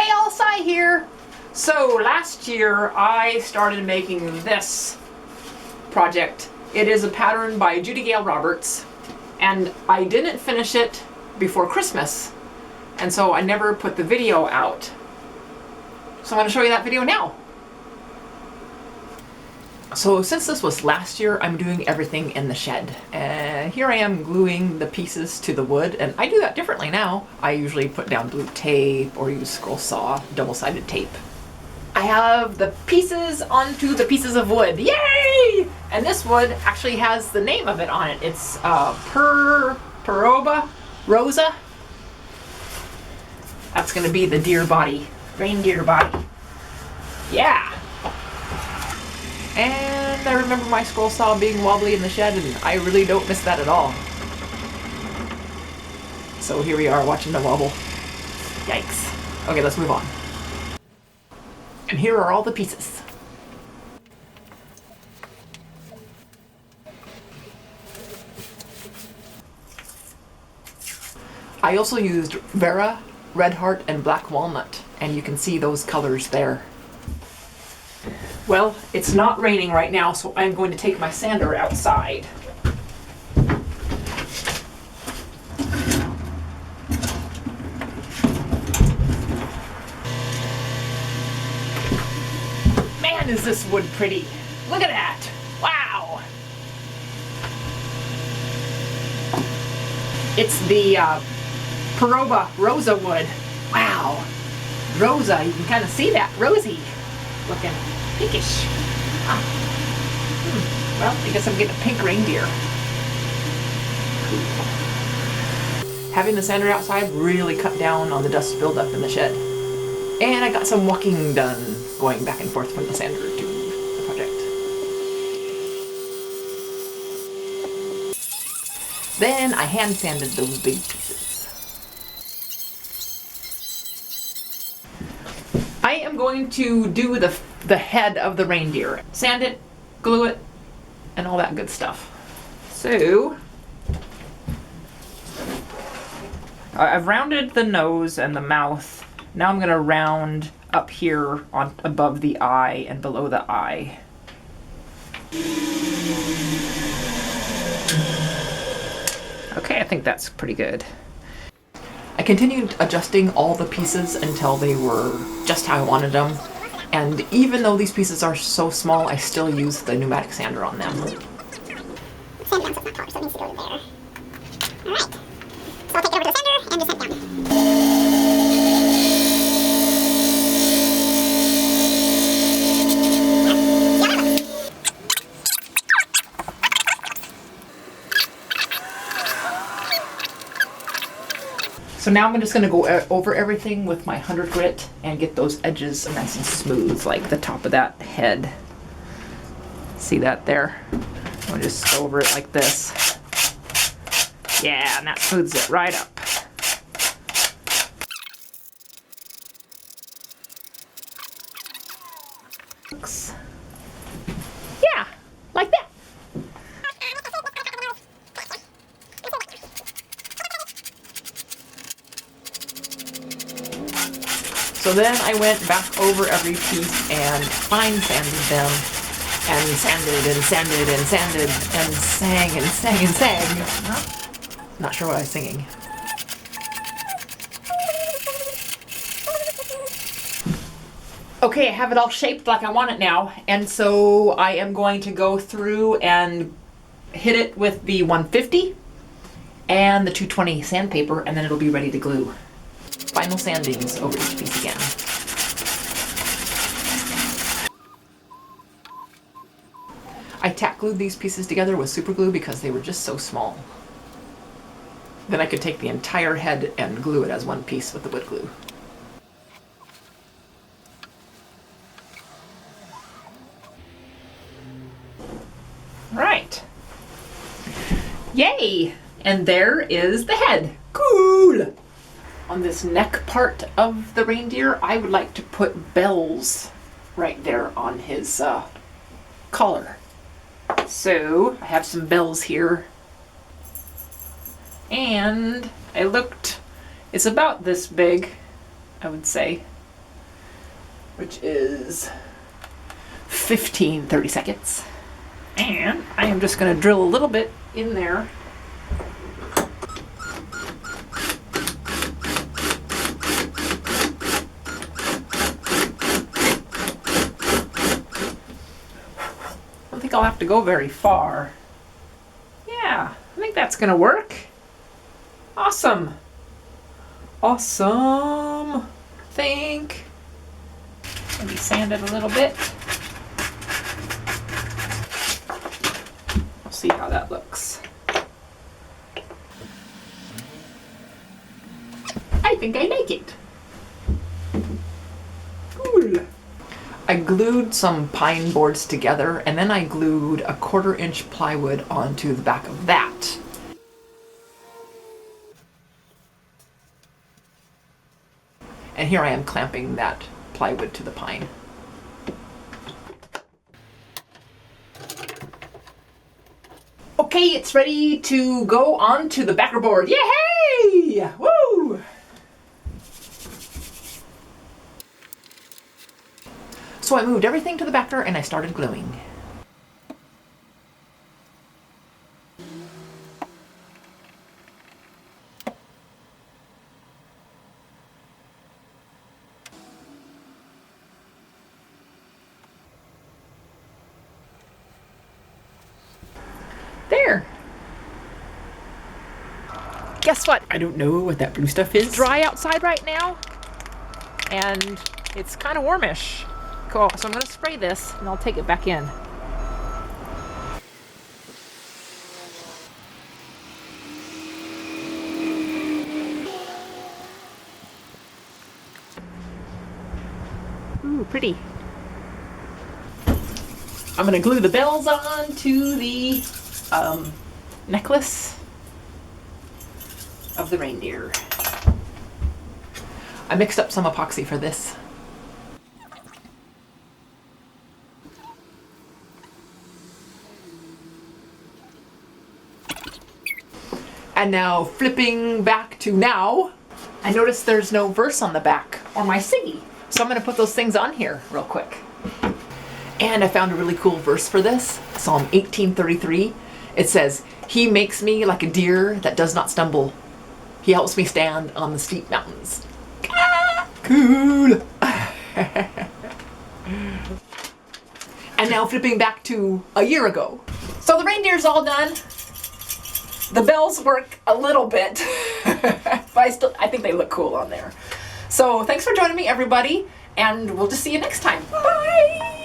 Hey, all, Sai here. So last year I started making this project. It is a pattern by Judy Gale Roberts, and I didn't finish it before Christmas, and so I never put the video out. So I'm going to show you that video now. So since this was last year, I'm doing everything in the shed. And here I am gluing the pieces to the wood, and I do that differently now. I usually put down blue tape or use scroll saw, double-sided tape. I have the pieces onto the pieces of wood. Yay! And this wood actually has the name of it on it. It's Peroba Rosa. That's gonna be the deer body, reindeer body. Yeah. And I remember my scroll saw being wobbly in the shed, and I really don't miss that at all. So here we are watching the wobble. Yikes. Okay, let's move on. And here are all the pieces. I also used Vera, Red Heart, and Black Walnut, and you can see those colors there. Well, it's not raining right now, so I'm going to take my sander outside. Man, is this wood pretty. Look at that. Wow. It's the Peroba Rosa wood. Wow. Rosa, you can kind of see that. Rosy looking. Pinkish. Well, I guess I'm getting a pink reindeer. Cool. Having the sander outside really cut down on the dust buildup in the shed. And I got some walking done going back and forth from the sander to the project. Then I hand sanded those big pieces. I am going to do the head of the reindeer. Sand it, glue it, and all that good stuff. So, I've rounded the nose and the mouth. Now I'm gonna round up here on above the eye and below the eye. Okay, I think that's pretty good. I continued adjusting all the pieces until they were just how I wanted them. And even though these pieces are so small, I still use the pneumatic sander on them. Sand down so it's not taller, so it needs to go there. Alright. So I'll take it over to the sander and just sand it down. So now I'm just going to go over everything with my 100 grit and get those edges nice and smooth, like the top of that head. See that there? I'll just go over it like this. Yeah, and that smooths it right up. Yeah, like that. So then I went back over every piece and fine sanded them, and sanded and sanded and sanded and sang and sang and sang. Not sure what I was singing. Okay, I have it all shaped like I want it now, and so I am going to go through and hit it with the 150 and the 220 sandpaper, and then it'll be ready to glue. Final sandings over each piece again. I tack glued these pieces together with super glue because they were just so small. Then I could take the entire head and glue it as one piece with the wood glue. Right. Yay! And there is the head. Cool! On this neck part of the reindeer, I would like to put bells right there on his collar. So I have some bells here. And I looked, it's about this big, I would say. which is 30 seconds. And I am just going to drill a little bit in there. I don't think I'll have to go very far. Yeah, I think that's going to work. Awesome. Awesome. Think. Maybe sand it a little bit. We'll see how that looks. I think I like it. Cool. I glued some pine boards together, and then I glued a 1/4-inch plywood onto the back of that. And here I am clamping that plywood to the pine. Okay, it's ready to go onto the backer board. Yay! Woo! So I moved everything to the backer and I started gluing. There. Guess what? I don't know what that blue stuff is. It's dry outside right now, and it's kind of warmish. Cool. So I'm going to spray this, and I'll take it back in. Ooh, pretty. I'm going to glue the bells on to the necklace of the reindeer. I mixed up some epoxy for this. And now flipping back to now, I noticed there's no verse on the back or my Siggy. So I'm going to put those things on here real quick. And I found a really cool verse for this, Psalm 18:33. It says, "He makes me like a deer that does not stumble. He helps me stand on the steep mountains." Ah, cool. And now flipping back to a year ago. So the reindeer's all done. The bells work a little bit, but I think they look cool on there. So thanks for joining me, everybody, and we'll just see you next time. Bye.